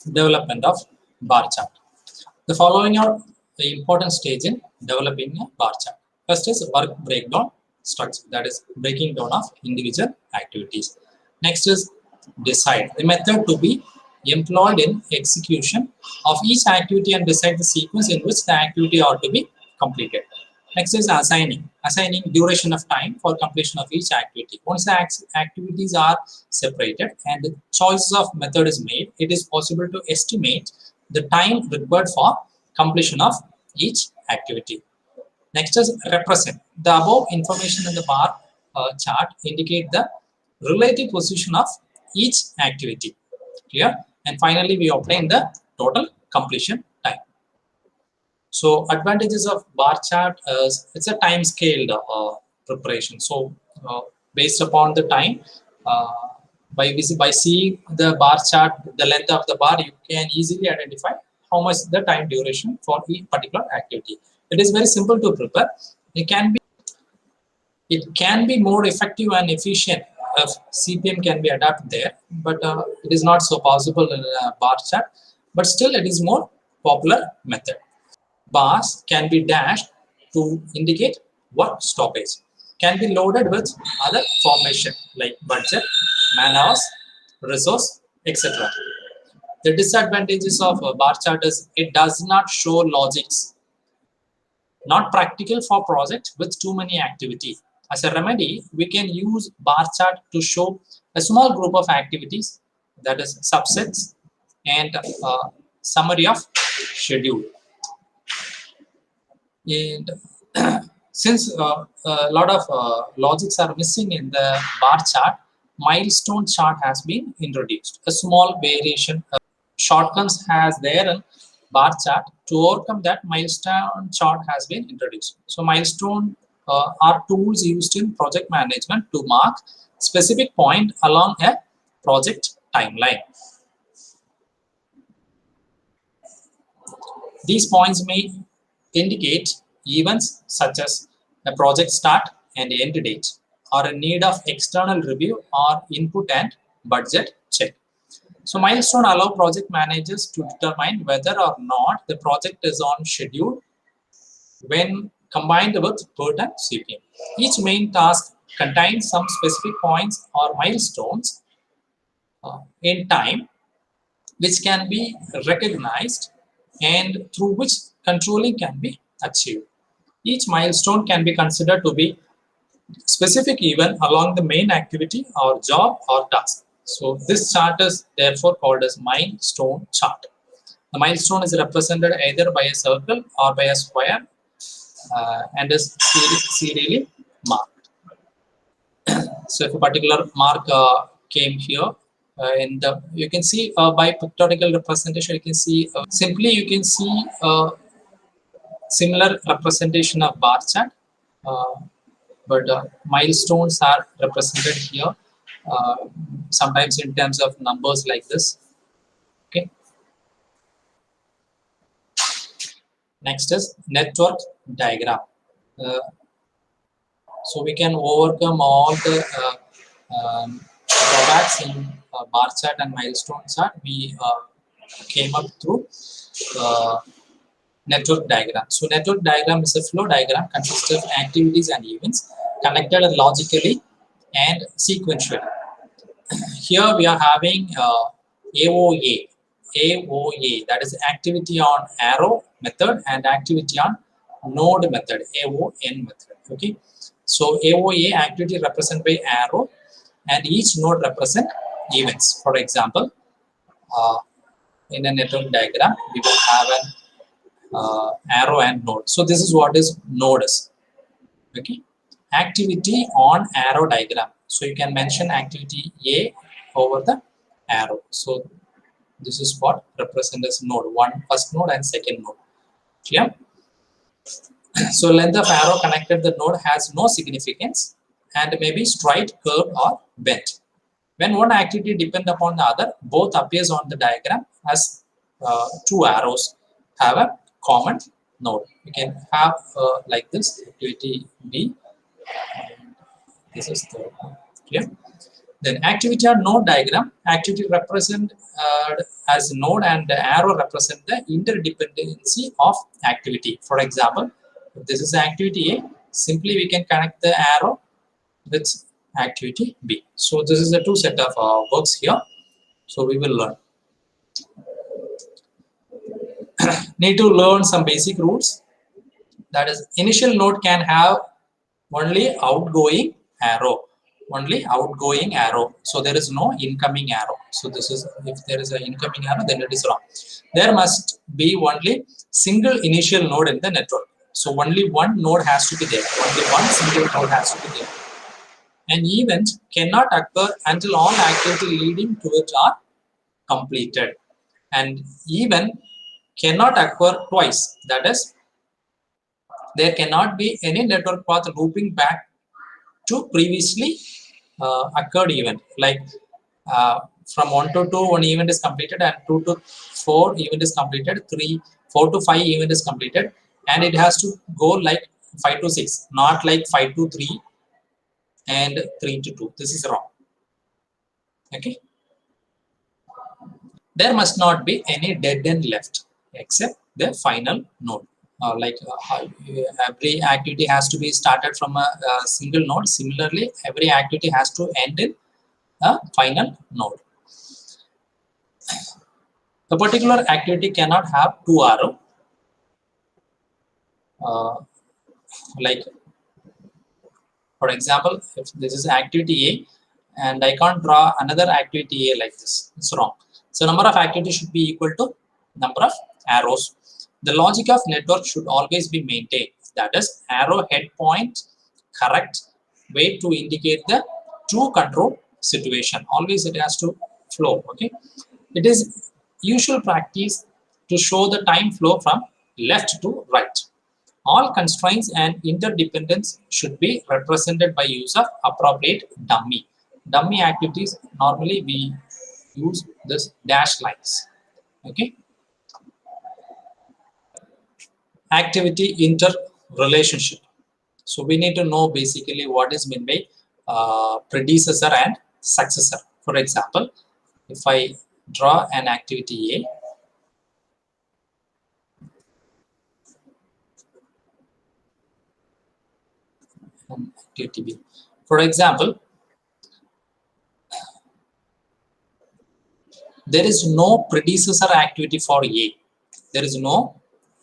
development of bar chart. The following are the important stage in developing a bar chart. First is work breakdown structure, that is breaking down of individual activities. Next is decide, the method to be employed in execution of each activity and decide the sequence in which the activity ought to be completed. Next is assigning duration of time for completion of each activity. Once the activities are separated and the choice of method is made, it is possible to estimate the time required for completion of each activity. Next is represent. The above information in the bar chart indicate the relative position of each activity. Clear? And finally, we obtain the total completion time. So advantages of bar chart is it's a time scaled preparation. So based upon the time, by seeing the bar chart, the length of the bar, you can easily identify how much the time duration for each particular activity. It is very simple to prepare. It can be more effective and efficient if CPM can be adapted there, but it is not so possible in a bar chart. But still, it is more popular method. Bars can be dashed to indicate work stoppage. Can be loaded with other formation like budget, man hours, resource, etc. The disadvantages of a bar chart is it does not show logics. Not practical for project with too many activities. As a remedy, we can use bar chart to show a small group of activities, that is subsets, and summary of schedule. And since a lot of logics are missing in the bar chart, milestone chart has been introduced. A small variation shortcuts has there in bar chart. To overcome that, milestone chart has been introduced. So milestone are tools used in project management to mark specific point along a project timeline. These points may indicate events such as a project start and end date, or a need of external review or input and budget check. So milestone allow project managers to determine whether or not the project is on schedule when combined with PERT and CPM. Each main task contains some specific points or milestones in time which can be recognized and through which controlling can be achieved. Each milestone can be considered to be specific event along the main activity or job or task. So this chart is therefore called as milestone chart. The milestone is represented either by a circle or by a square and is serially marked. So if a particular mark came here, you can see by pictorial representation, you can see simply you can see similar representation of bar chart, but milestones are represented here sometimes in terms of numbers like this. Okay. Next is network diagram. So we can overcome all the drawbacks in bar chart and milestone chart. We came up through network diagram. So network diagram is a flow diagram consisting of activities and events connected logically and sequentially. Here we are having AOA, that is activity on arrow method and activity on node method, AON method. Okay, so AOA activity represented by arrow and each node represent events. For example, in a network diagram, we will have an arrow and node. So this is what is node is. Okay, activity on arrow diagram. So you can mention activity A over the arrow. So this is what represents as node, first node and second node. Clear? So length of arrow connected the node has no significance and may be straight, curved or bent. When one activity depends upon the other, both appears on the diagram as two arrows have a common node. You can have like this activity B. This is the clear. Then activity on node diagram, activity represent as node and the arrow represent the interdependency of activity. For example, if this is activity A, simply we can connect the arrow with activity B. So this is the two set of works here. So we will learn. Need to learn some basic rules. That is, initial node can have only outgoing arrow. Only outgoing arrow. So there is no incoming arrow. So this is, if there is an incoming arrow, then it is wrong. There must be only single initial node in the network. So only one node has to be there. Only one single node has to be there. An event cannot occur until all activity leading to it are completed. And even cannot occur twice. That is, there cannot be any network path looping back to previously occurred event. Like from 1 to 2, one event is completed, and 2 to 4 event is completed, 4 to 5 event is completed, and it has to go like 5 to 6, not like 5 to 3 and 3 to 2. This is wrong. Okay. There must not be any dead end left except the final node. Every activity has to be started from a single node. Similarly, every activity has to end in a final node. A particular activity cannot have two arrows. Like, for example, if this is activity A and I can't draw another activity A like this, it's wrong. So number of activities should be equal to number of arrows. The logic of network should always be maintained. That is, arrow head point correct way to indicate the true control situation. Always it has to flow. Okay. It is usual practice to show the time flow from left to right. All constraints and interdependence should be represented by use of appropriate dummy. Dummy activities, normally we use this dash lines. Okay. Activity interrelationship. So we need to know basically what is meant by predecessor and successor. For example, if I draw an activity A, and activity B. For example, there is no predecessor activity for A. There is no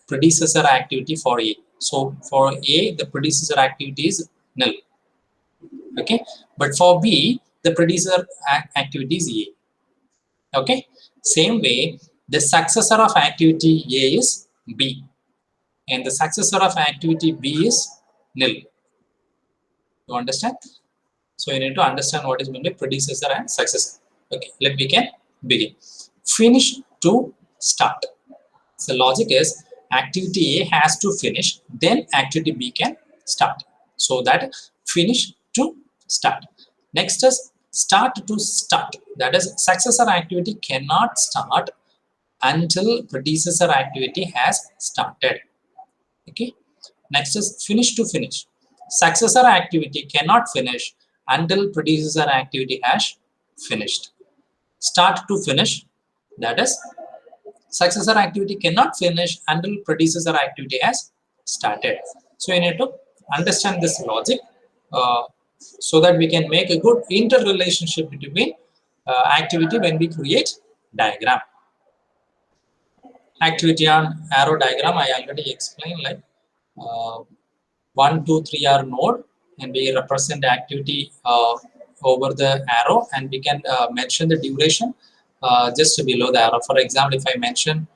predecessor activity for A. So for A, the predecessor activity is null. Okay, but for B, the predecessor activity is A. Okay, same way, the successor of activity A is B, and the successor of activity B is null. You understand? So you need to understand what is meant by predecessor and successor. Okay, we can begin. Finish to start. So logic is activity A has to finish, then activity B can start. So that finish to start. Next is start to start. That is, successor activity cannot start until predecessor activity has started. Okay. Next is finish to finish. Successor activity cannot finish until predecessor activity has finished. Start to finish. That is, successor activity cannot finish until predecessor activity has started. So you need to understand this logic so that we can make a good interrelationship between activity when we create diagram. Activity on arrow diagram, I already explained, like 1, 2, 3 are node, and we represent the activity over the arrow, and we can mention the duration just below the arrow. For example, if I mention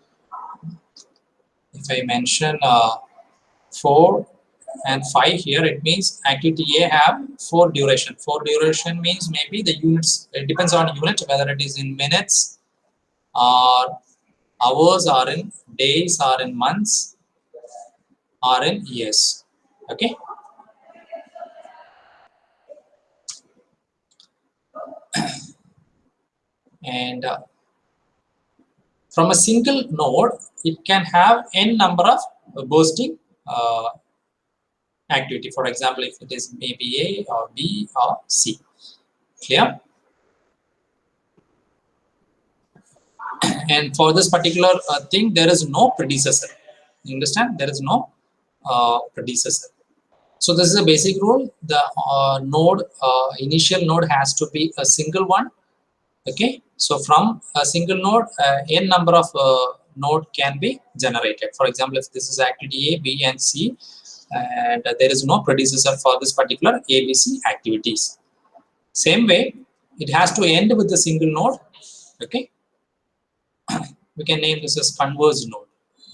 4 and 5 here, it means activity A have 4 duration. 4 duration means maybe the units, it depends on unit, whether it is in minutes or hours or in days or in months or in years. Okay. And from a single node, it can have n number of bursting activity. For example, if it is maybe A or B or C. Clear? And for this particular thing, there is no predecessor. You understand? There is no predecessor. So this is a basic rule. The initial node has to be a single one. Okay. So from a single node, n number of node can be generated. For example, if this is activity A, B, and C, and there is no predecessor for this particular ABC activities. Same way, it has to end with a single node. Okay. We can name this as converged node.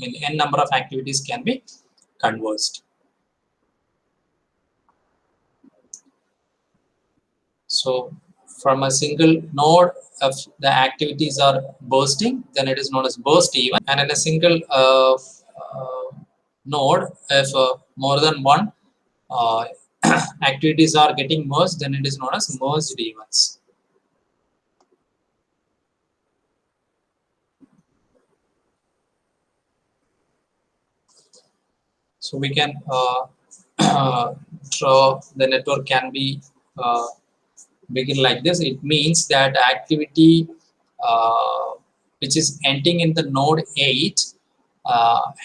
I mean, n number of activities can be converged. So from a single node, if the activities are bursting, then it is known as burst event. And in a single node, if more than one activities are getting merged, then it is known as merged events. So we can draw the network can be begin like this. It means that activity which is ending in the node 8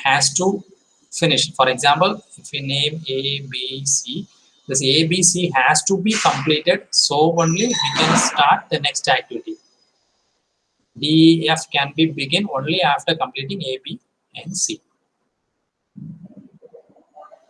has to finish. For example, if we name A, B, C, this A, B, C has to be completed. So only we can start the next activity. D, F can be begin only after completing A, B, and C.